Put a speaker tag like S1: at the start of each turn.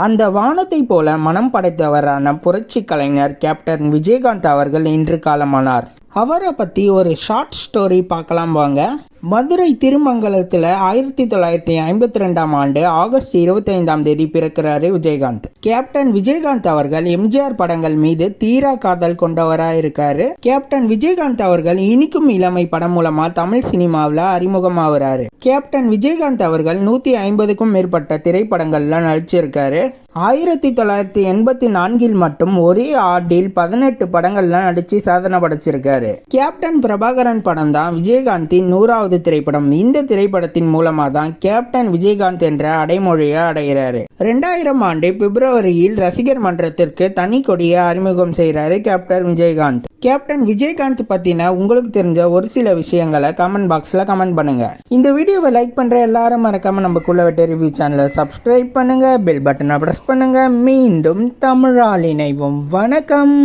S1: அந்த வானத்தை போல மனம் படைத்தவரான புரட்சி கலைஞர் கேப்டன் விஜயகாந்த் அவர்கள் இன்று காலமானார். அவரை பற்றி ஒரு ஷார்ட் ஸ்டோரி பார்க்கலாம் வாங்க. மதுரை திருமங்கலத்தில் 1952 ஆகஸ்ட் 25 பிறக்கிறாரு விஜயகாந்த். கேப்டன் விஜயகாந்த் அவர்கள் எம்ஜிஆர் படங்கள் மீது தீரா காதல் கொண்டவராக இருக்காரு. கேப்டன் விஜயகாந்த் அவர்கள் இனிக்கும் இளமை படம் மூலமா தமிழ் சினிமாவில் அறிமுகமாகிறாரு. கேப்டன் விஜயகாந்த் அவர்கள் 150க்கும் மேற்பட்ட திரைப்படங்கள்ல நடிச்சிருக்காரு. 1984 மட்டும் ஒரே ஆண்டில் 18 படங்கள்ல நடிச்சு சாதனை படைச்சிருக்காரு. கேப்டன் பிரபாகரன் படம் தான் விஜயகாந்தின் 100வது திரைப்படம். இந்த திரைப்படத்தின் மூலமா தான் கேப்டன் விஜயகாந்த் என்ற அடைமொழியை அடைகிறாரு. 2000 பிப்ரவரியில் ரசிகர் மன்றத்திற்கு தனி கொடியை அறிமுகம் செய்கிறாரு கேப்டன் விஜயகாந்த். கேப்டன் விஜயகாந்த் பத்தின உங்களுக்கு தெரிஞ்ச ஒரு சில விஷயங்களை கமெண்ட் பாக்ஸ்ல கமெண்ட் பண்ணுங்க. இந்த வீடியோவை லைக் பண்ற எல்லாரும் மறக்காம நம்ம குள்ளவெட்டு ரிவ்யூ சேனலை சப்ஸ்கிரைப் பண்ணுங்க, பெல் பட்டனை பிரஸ் பண்ணுங்க. மீண்டும் தமிழால் இணைவோம். வணக்கம்.